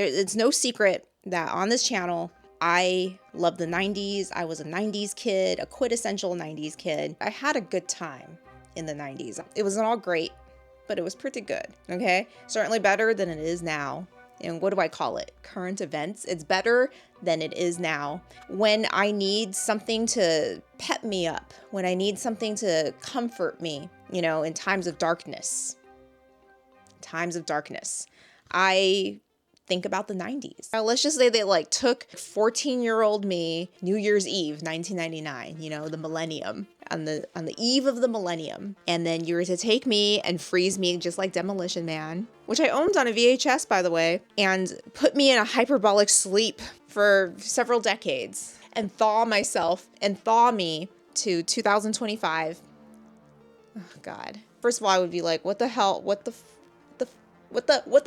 It's no secret that on this channel, I love the 90s. I was a 90s kid, a quintessential 90s kid. I had a good time in the 90s. It wasn't all great, but it was pretty good, okay? Certainly better than it is now. And what do I call it? Current events. It's better than it is now. When I need something to pep me up, when I need something to comfort me, you know, in times of darkness, I think about the 90s. Now, let's just say they like took 14-year-old me, New Year's Eve, 1999, you know, the millennium, on the eve of the millennium. And then you were to take me and freeze me just like Demolition Man, which I owned on a VHS, by the way, and put me in a hyperbolic sleep for several decades and thaw myself and thaw me to 2025. Oh, God. First of all, I would be like, what the hell? What the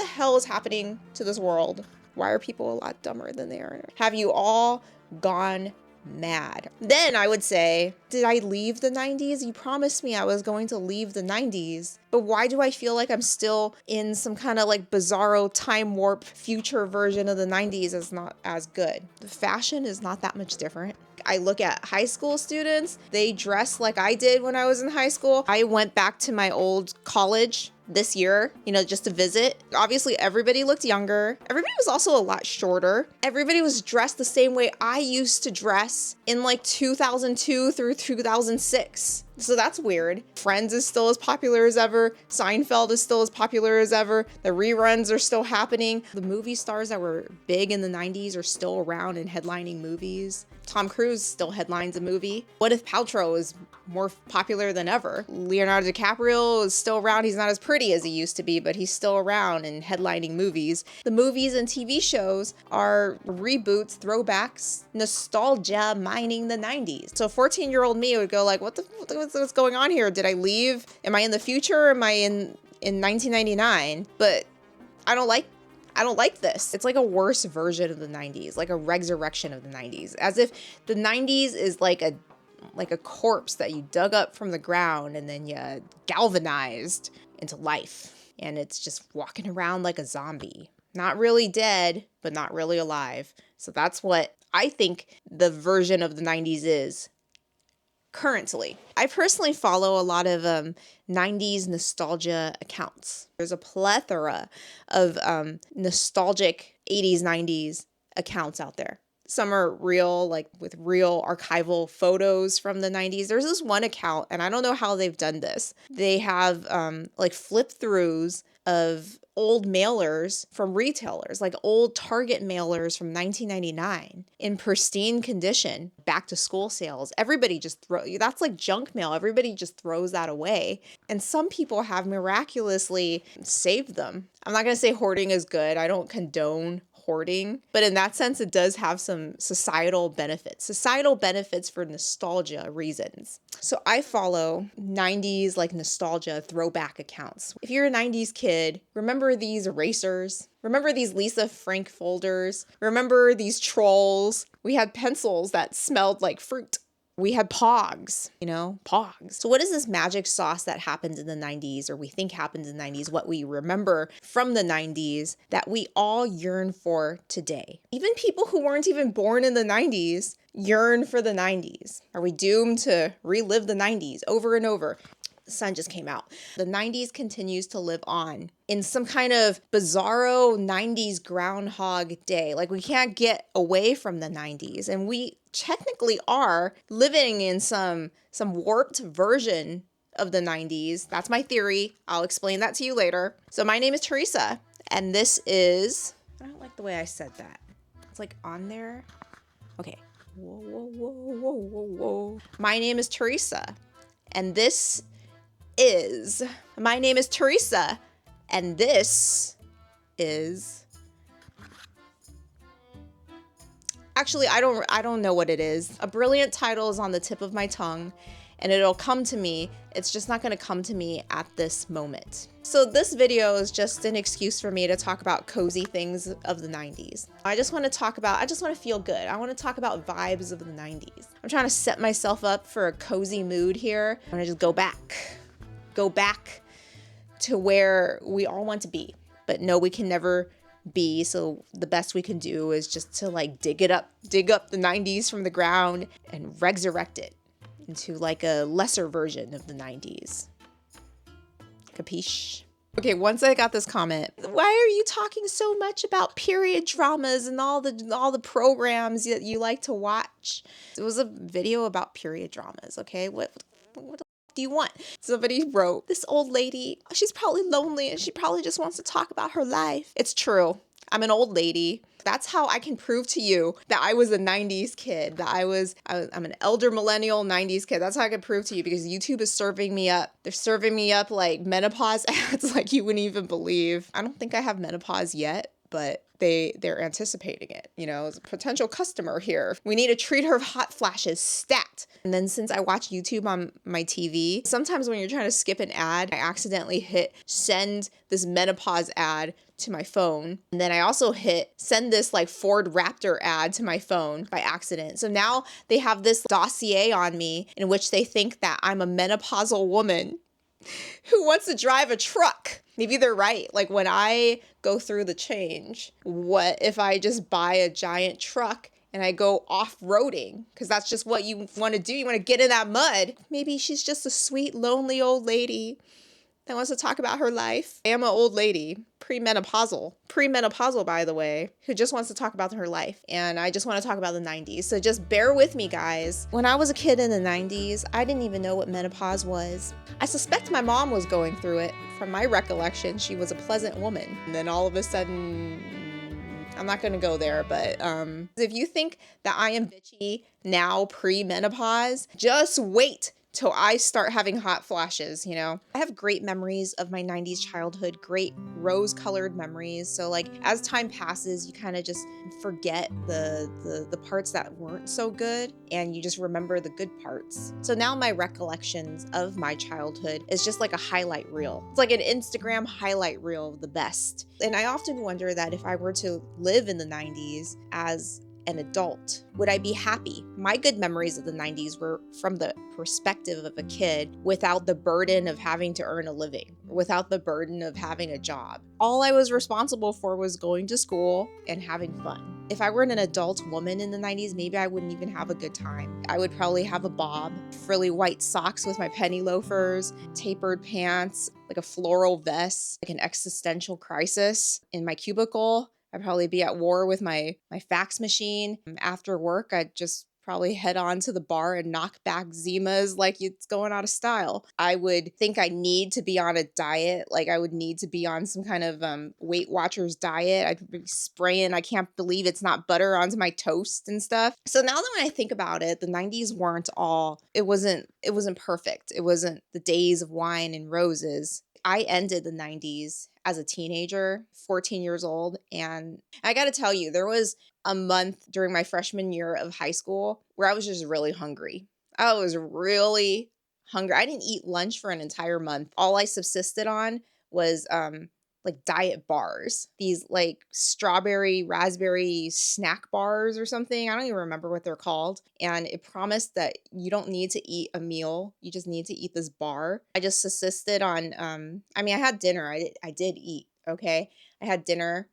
hell is happening to this world? Why are people a lot dumber than they are? Have you all gone mad? Then I would say, did I leave the 90s? You promised me I was going to leave the 90s, but why do I feel like I'm still in some kind of like bizarro time warp future version of the 90s is not as good? The fashion is not that much different. I look at high school students, they dress like I did when I was in high school. I went back to my old college this year, you know, just to visit. Obviously, everybody looked younger. Everybody was also a lot shorter. Everybody was dressed the same way I used to dress in like 2002 through 2006. So that's weird. Friends is still as popular as ever. Seinfeld is still as popular as ever. The reruns are still happening. The movie stars that were big in the 90s are still around and headlining movies. Tom Cruise still headlines a movie. Gwyneth Paltrow is more popular than ever. Leonardo DiCaprio is still around. He's not as pretty as he used to be, but he's still around and headlining movies. The movies and TV shows are reboots, throwbacks, nostalgia mining the 90s. So 14-year-old me would go like, what's going on here? Did I leave? Am I in the future? Am I in 1999? But I don't like this. It's like a worse version of the 90s, like a resurrection of the 90s, as if the 90s is like a corpse that you dug up from the ground and then you galvanized into life. And it's just walking around like a zombie. Not really dead, but not really alive. So that's what I think the version of the 90s is currently. I personally follow a lot of 90s nostalgia accounts. There's a plethora of nostalgic 80s, 90s accounts out there. Some are real, like with real archival photos from the 90s. There's this one account, and I don't know how they've done this. They have like flip throughs of old mailers from retailers, like old Target mailers from 1999 in pristine condition, back to school sales. Everybody just that's like junk mail. Everybody just throws that away. And some people have miraculously saved them. I'm not going to say hoarding is good. I don't condone hoarding, but in that sense, it does have some societal benefits for nostalgia reasons. So I follow 90s like nostalgia throwback accounts. If you're a 90s kid, remember these erasers? Remember these Lisa Frank folders? Remember these trolls? We had pencils that smelled like fruit. We had Pogs, Pogs. So what is this magic sauce that happened in the 90s, or we think happened in the 90s, what we remember from the 90s that we all yearn for today? Even people who weren't even born in the 90s yearn for the 90s. Are we doomed to relive the 90s over and over? The sun just came out. The 90s continues to live on in some kind of bizarro 90s groundhog day. Like we can't get away from the 90s, and we technically are living in some warped version of the 90s. That's my theory. I'll explain that to you later. So my name is Teresa, and this is, I don't like the way I said that. It's like on there. Okay. Whoa. My name is Teresa, and this is, my name is Teresa, and this is, actually, I don't know what it is. A brilliant title is on the tip of my tongue, and it'll come to me. It's just not going to come to me at this moment. So this video is just an excuse for me to talk about cozy things of the 90s. I just want to feel good. I want to talk about vibes of the 90s. I'm trying to set myself up for a cozy mood here. I want to just go back to where we all want to be. But no, we can never be. So the best we can do is just to like dig up the 90s from the ground and resurrect it into like a lesser version of the 90s. Capiche? Okay, once I got this comment, why are you talking so much about period dramas and all the programs that you like to watch? It was a video about period dramas, okay? What do you want? Somebody wrote, this old lady, she's probably lonely and she probably just wants to talk about her life. It's true. I'm an old lady. That's how I can prove to you that I was a 90s kid, that I'm an elder millennial 90s kid. That's how I can prove to you, because YouTube is serving me up. They're serving me up like menopause ads like you wouldn't even believe. I don't think I have menopause yet, but they're anticipating it, you know, as a potential customer here. We need to treat her hot flashes, stat. And then since I watch YouTube on my TV, sometimes when you're trying to skip an ad, I accidentally hit send this menopause ad to my phone. And then I also hit send this like Ford Raptor ad to my phone by accident. So now they have this dossier on me in which they think that I'm a menopausal woman who wants to drive a truck. Maybe they're right. Like when I go through the change, what if I just buy a giant truck and I go off-roading? Because that's just what you want to do. You want to get in that mud. Maybe she's just a sweet, lonely old lady that wants to talk about her life. I am an old lady, premenopausal, by the way, who just wants to talk about her life. And I just want to talk about the 90s. So just bear with me, guys. When I was a kid in the 90s, I didn't even know what menopause was. I suspect my mom was going through it. From my recollection, she was a pleasant woman. And then all of a sudden, I'm not going to go there, but if you think that I am bitchy now pre-menopause, just wait till I start having hot flashes, you know? I have great memories of my 90s childhood, great rose-colored memories. So like as time passes, you kind of just forget the parts that weren't so good and you just remember the good parts. So now my recollections of my childhood is just like a highlight reel. It's like an Instagram highlight reel of the best. And I often wonder that if I were to live in the 90s as an adult, would I be happy? My good memories of the 90s were from the perspective of a kid without the burden of having to earn a living, without the burden of having a job. All I was responsible for was going to school and having fun. If I were an adult woman in the 90s, maybe I wouldn't even have a good time. I would probably have a bob, frilly white socks with my penny loafers, tapered pants, like a floral vest, like an existential crisis in my cubicle. I'd probably be at war with my fax machine. After work, I'd just probably head on to the bar and knock back Zimas like it's going out of style. I would think I need to be on a diet. Like I would need to be on some kind of Weight Watchers diet. I'd be spraying, I can't believe it's not butter onto my toast and stuff. So now that when I think about it, the 90s weren't all, it wasn't perfect. It wasn't the days of wine and roses. I ended the 90s as a teenager, 14 years old. And I got to tell you, there was a month during my freshman year of high school where I was just really hungry. I was really hungry. I didn't eat lunch for an entire month. All I subsisted on was like diet bars, these like strawberry, raspberry snack bars or something. I don't even remember what they're called. And it promised that you don't need to eat a meal. You just need to eat this bar. I just subsisted on, I had dinner. I did eat, okay? I had dinner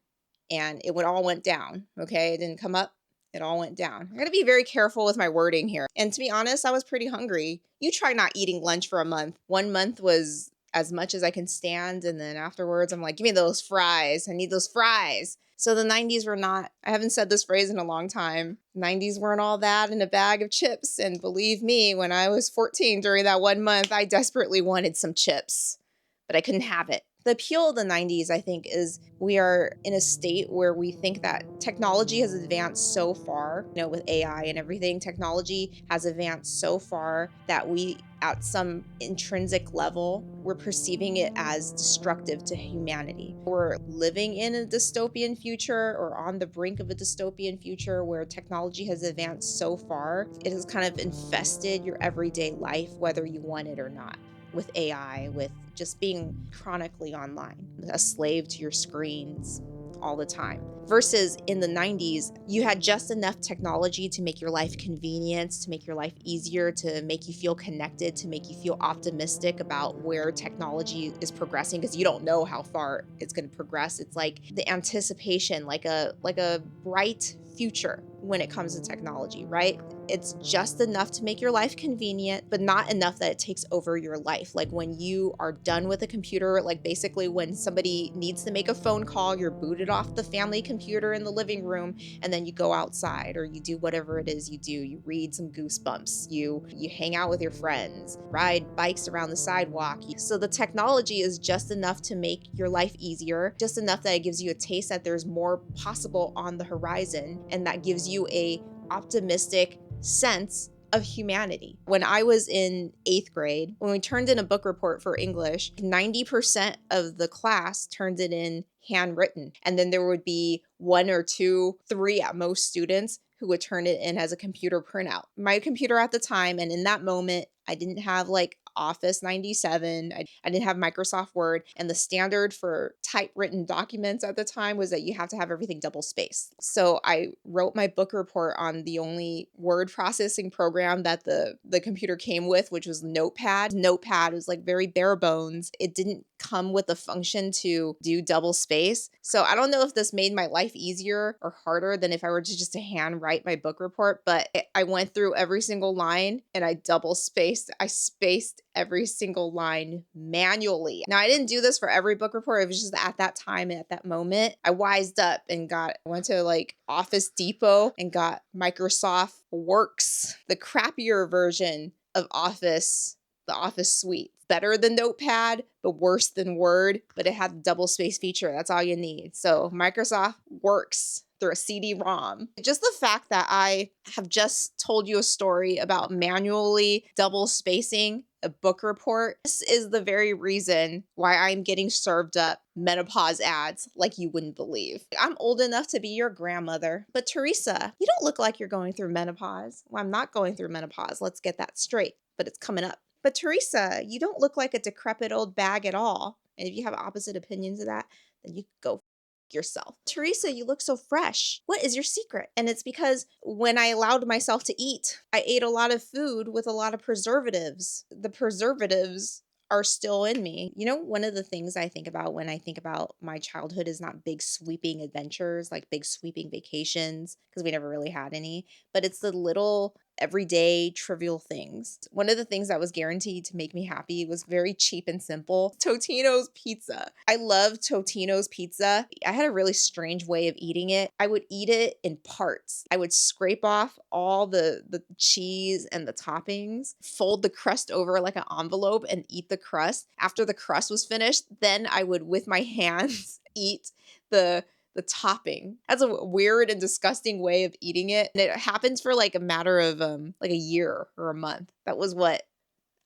and it all went down, okay? It didn't come up. It all went down. I gotta be very careful with my wording here. And to be honest, I was pretty hungry. You try not eating lunch for a month. 1 month was as much as I can stand. And then afterwards, I'm like, give me those fries. I need those fries. So the 90s were not, I haven't said this phrase in a long time. 90s weren't all that in a bag of chips. And believe me, when I was 14 during that 1 month, I desperately wanted some chips, but I couldn't have it. The appeal of the 90s, I think, is we are in a state where we think that technology has advanced so far, you know, with AI and everything, technology has advanced so far that we, at some intrinsic level, we're perceiving it as destructive to humanity. We're living in a dystopian future or on the brink of a dystopian future where technology has advanced so far, it has kind of infested your everyday life, whether you want it or not. With AI, with just being chronically online, a slave to your screens all the time. Versus in the 90s, you had just enough technology to make your life convenient, to make your life easier, to make you feel connected, to make you feel optimistic about where technology is progressing, because you don't know how far it's going to progress. It's like the anticipation, like a bright future when it comes to technology, right? It's just enough to make your life convenient, but not enough that it takes over your life. Like when you are done with a computer, like basically when somebody needs to make a phone call, you're booted off the family computer in the living room, and then you go outside or you do whatever it is you do. You read some Goosebumps, you hang out with your friends, ride bikes around the sidewalk. So the technology is just enough to make your life easier, just enough that it gives you a taste that there's more possible on the horizon, and that gives you a optimistic sense of humanity. When I was in 8th grade, when we turned in a book report for English, 90% of the class turned it in handwritten. And then there would be 1 or 2, 3 at most students who would turn it in as a computer printout. My computer at the time, and in that moment, I didn't have like Office 97. I didn't have Microsoft Word. And the standard for typewritten documents at the time was that you have to have everything double spaced. So I wrote my book report on the only word processing program that the computer came with, which was Notepad. Notepad was like very bare bones. It didn't come with the function to do double space. So I don't know if this made my life easier or harder than if I were to just to hand write my book report, but I went through every single line and I double spaced. I spaced every single line manually. Now, I didn't do this for every book report. It was just at that time, at that moment, I wised up and went to like Office Depot and got Microsoft Works, the crappier version of Office, the Office suite. Better than Notepad, but worse than Word, but it had the double space feature. That's all you need. So Microsoft Works through a CD-ROM. Just the fact that I have just told you a story about manually double spacing a book report, this is the very reason why I'm getting served up menopause ads like you wouldn't believe. I'm old enough to be your grandmother, but Teresa, you don't look like you're going through menopause. Well, I'm not going through menopause. Let's get that straight, but it's coming up. But Teresa, you don't look like a decrepit old bag at all. And if you have opposite opinions of that, then you could go yourself. Teresa, you look so fresh. What is your secret? And it's because when I allowed myself to eat, I ate a lot of food with a lot of preservatives. The preservatives are still in me. You know, one of the things I think about when I think about my childhood is not big sweeping adventures, like big sweeping vacations, because we never really had any, but it's the little everyday trivial things. One of the things that was guaranteed to make me happy was very cheap and simple. Totino's pizza. I love Totino's pizza. I had a really strange way of eating it. I would eat it in parts. I would scrape off all the cheese and the toppings, fold the crust over like an envelope and eat the crust. After the crust was finished, then I would, with my hands, eat the topping. That's a weird and disgusting way of eating it. And it happens for like a matter of like a year or a month. That was what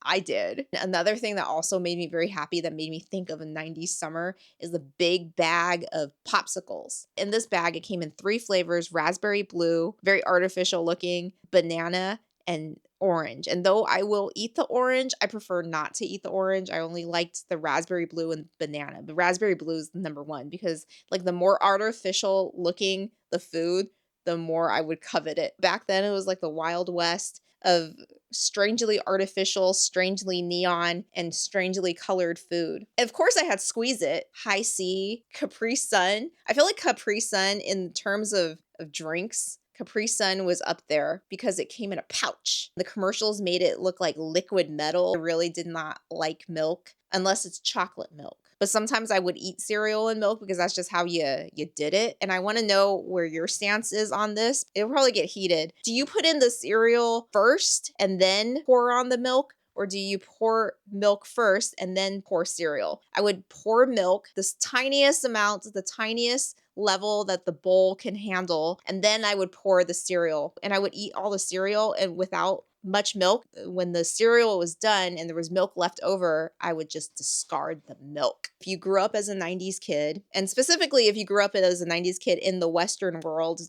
I did. Another thing that also made me very happy, that made me think of a 90s summer, is the big bag of popsicles. In this bag, it came in 3 flavors: raspberry blue, very artificial looking, banana, and orange. And though I will eat the orange, I prefer not to eat the orange. I only liked the raspberry blue and banana. The raspberry blue is the number one, because like the more artificial looking the food, the more I would covet it. Back then, it was like the Wild West of strangely artificial, strangely neon, and strangely colored food. And of course, I had Squeeze It, High C, Capri Sun. I feel like Capri Sun, in terms of drinks, Capri Sun was up there because it came in a pouch. The commercials made it look like liquid metal. I really did not like milk unless it's chocolate milk. But sometimes I would eat cereal and milk because that's just how you did it. And I want to know where your stance is on this. It'll probably get heated. Do you put in the cereal first and then pour on the milk? Or do you pour milk first and then pour cereal? I would pour milk, this tiniest amount, the tiniest level that the bowl can handle, and then I would pour the cereal. And I would eat all the cereal and without much milk. When the cereal was done and there was milk left over, I would just discard the milk. If you grew up as a 90s kid, and specifically if you grew up as a 90s kid in the Western world,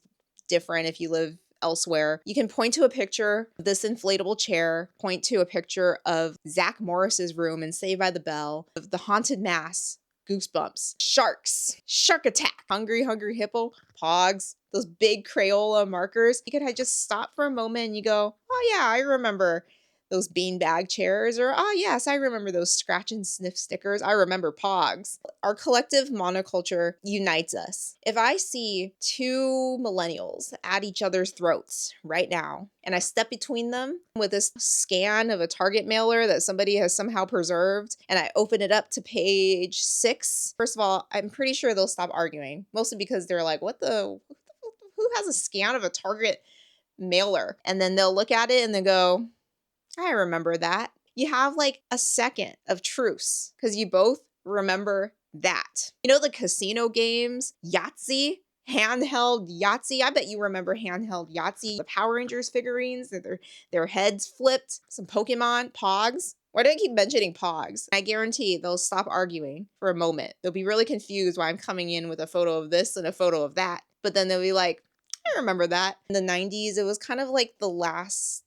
different if you live elsewhere, you can point to a picture of this inflatable chair, point to a picture of Zach Morris's room in Saved by the Bell, of the haunted mass Goosebumps. Sharks. Shark Attack. Hungry Hippo. Pogs. Those big Crayola markers. You could just stop for a moment and you go, oh yeah, I remember those beanbag chairs, or oh yes, I remember those scratch and sniff stickers. I remember Pogs. Our collective monoculture unites us. If I see two millennials at each other's throats right now, and I step between them with this scan of a Target mailer that somebody has somehow preserved, and I open it up to page 6, first of all, I'm pretty sure they'll stop arguing, mostly because they're like, who has a scan of a Target mailer? And then they'll look at it and then go, I remember that. You have like a second of truce because you both remember that. You know the casino games, Yahtzee, handheld Yahtzee. I bet you remember handheld Yahtzee. The Power Rangers figurines, their heads flipped. Some Pokemon, Pogs. Why do I keep mentioning Pogs? I guarantee they'll stop arguing for a moment. They'll be really confused why I'm coming in with a photo of this and a photo of that. But then they'll be like, I remember that. In the 90s, it was kind of like the last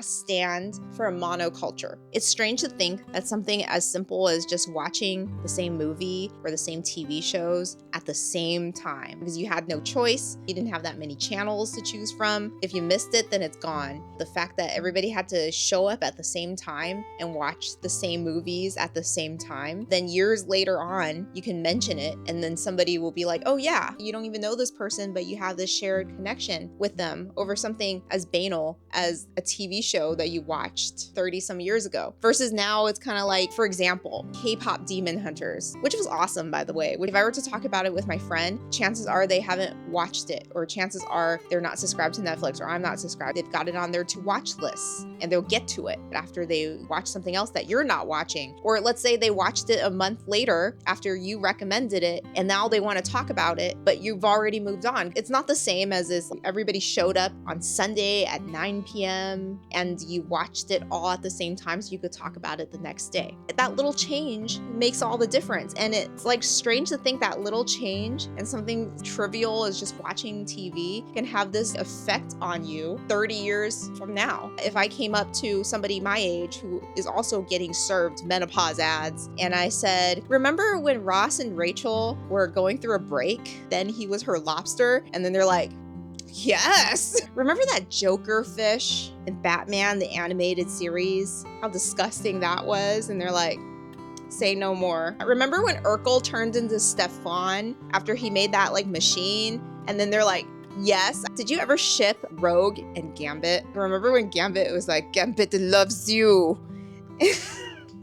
stand for a monoculture. It's strange to think that something as simple as just watching the same movie or the same TV shows at the same time, because you had no choice. You didn't have that many channels to choose from. If you missed it, then it's gone. The fact that everybody had to show up at the same time and watch the same movies at the same time, then years later on, you can mention it and then somebody will be like, oh yeah, you don't even know this person, but you have this shared connection with them over something as banal as a TV show that you watched 30 some years ago. Versus now it's kind of like, for example, K-pop Demon Hunters, which was awesome, by the way. If I were to talk about it with my friend, chances are they haven't watched it, or chances are they're not subscribed to Netflix, or I'm not subscribed. They've got it on their to watch lists and they'll get to it after they watch something else that you're not watching. Or let's say they watched it a month later after you recommended it and now they want to talk about it, but you've already moved on. It's not the same as this everybody showed up on Sunday at 9 p.m. and you watched it all at the same time so you could talk about it the next day. That little change makes all the difference. And it's like strange to think that little change and something trivial as just watching TV can have this effect on you 30 years from now. If I came up to somebody my age who is also getting served menopause ads and I said, remember when Ross and Rachel were going through a break? Then he was her lobster. And then they're like, yes. Remember that Joker fish in Batman, the animated series? How disgusting that was. And they're like, say no more. Remember when Urkel turned into Stefan after he made that like machine? And then they're like, yes. Did you ever ship Rogue and Gambit? Remember when Gambit was like, Gambit loves you.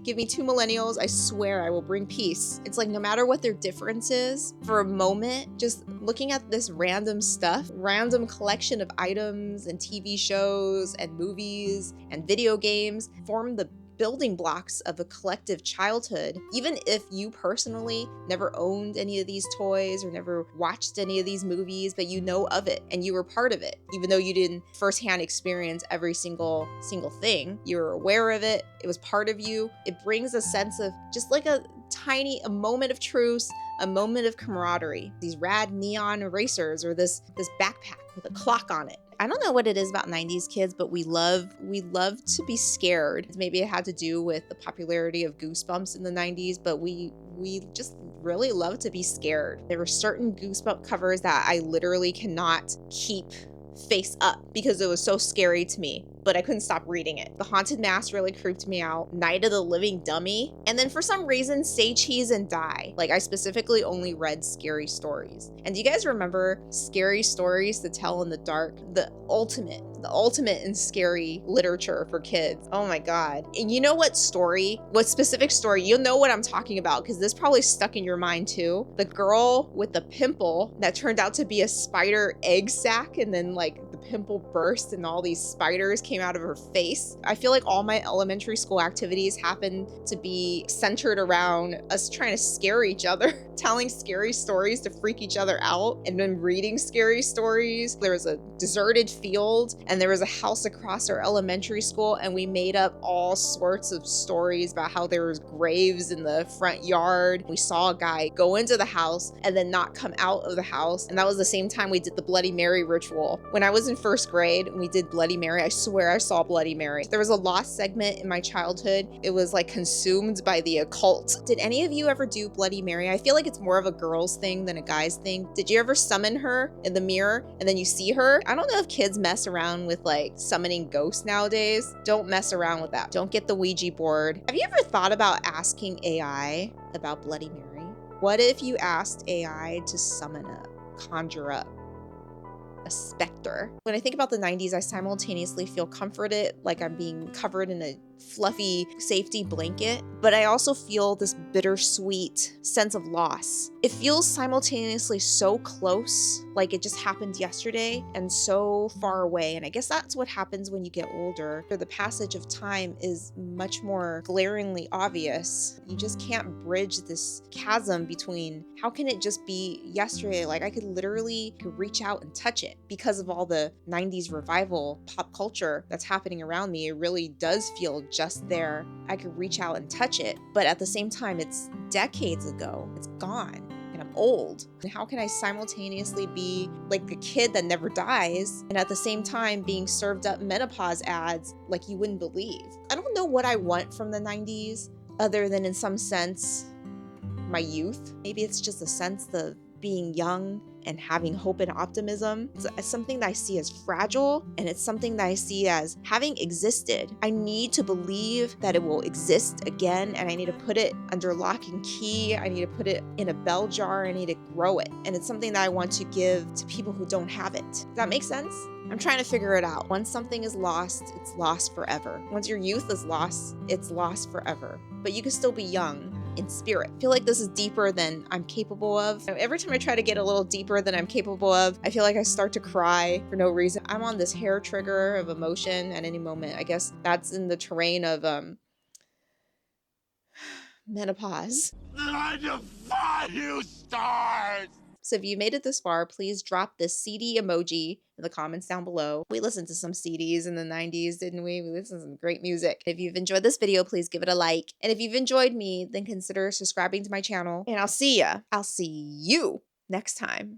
Give me 2 millennials, I swear I will bring peace. It's like no matter what their difference is, for a moment, just looking at this random stuff, random collection of items and TV shows and movies and video games form the building blocks of a collective childhood. Even if you personally never owned any of these toys or never watched any of these movies, but you know of it and you were part of it, even though you didn't firsthand experience every single thing, you were aware of it, it was part of you. It brings a sense of just like a moment of truce, a moment of camaraderie. These rad neon erasers or this backpack with a clock on it. I don't know what it is about 90s kids, but we love to be scared. Maybe it had to do with the popularity of Goosebumps in the 90s, but we just really love to be scared. There were certain Goosebump covers that I literally cannot keep face up because it was so scary to me, but I couldn't stop reading it. The Haunted Mask really creeped me out. Night of the Living Dummy. And then for some reason, Say Cheese and Die. Like I specifically only read scary stories. And do you guys remember scary stories to tell in the dark? The ultimate in scary literature for kids. Oh my God. And you know what specific story, you'll know what I'm talking about because this probably stuck in your mind too. The girl with the pimple that turned out to be a spider egg sac and then like the pimple burst and all these spiders came out of her face. I feel like all my elementary school activities happened to be centered around us trying to scare each other. telling scary stories to freak each other out and then reading scary stories. There was a deserted field and there was a house across our elementary school, and we made up all sorts of stories about how there was graves in the front yard. We saw a guy go into the house and then not come out of the house, and that was the same time we did the Bloody Mary ritual. When I was in first grade and we did Bloody Mary, I swear I saw Bloody Mary. There was a lost segment in my childhood. It was like consumed by the occult. Did any of you ever do Bloody Mary? I feel like it's more of a girl's thing than a guy's thing. Did you ever summon her in the mirror and then you see her? I don't know if kids mess around with like summoning ghosts nowadays. Don't mess around with that. Don't get the Ouija board. Have you ever thought about asking AI about Bloody Mary? What if you asked AI to conjure up a specter? When I think about the 90s, I simultaneously feel comforted, like I'm being covered in a fluffy safety blanket, but I also feel this bittersweet sense of loss. It feels simultaneously so close, like it just happened yesterday, and so far away. And I guess that's what happens when you get older. The passage of time is much more glaringly obvious. You just can't bridge this chasm between how can it just be yesterday? Like I could literally reach out and touch it because of all the 90s revival pop culture that's happening around me. It really does feel just there. I could reach out and touch it, but at the same time, it's decades ago. It's gone. And I'm old. And how can I simultaneously be like a kid that never dies and at the same time being served up menopause ads like you wouldn't believe? I don't know what I want from the 90s other than in some sense my youth. Maybe it's just a sense of being young and having hope and optimism. It's something that I see as fragile, and it's something that I see as having existed. I need to believe that it will exist again, and I need to put it under lock and key. I need to put it in a bell jar. I need to grow it. And it's something that I want to give to people who don't have it. Does that make sense? I'm trying to figure it out. Once something is lost, it's lost forever. Once your youth is lost, it's lost forever. But you can still be young in spirit. I feel like this is deeper than I'm capable of. Every time I try to get a little deeper than I'm capable of, I feel like I start to cry for no reason. I'm on this hair trigger of emotion at any moment. I guess that's in the terrain of menopause. I defy you, stars! So if you made it this far, please drop this CD emoji in the comments down below. We listened to some CDs in the 90s, didn't we? We listened to some great music. If you've enjoyed this video, please give it a like. And if you've enjoyed me, then consider subscribing to my channel. And I'll see you next time.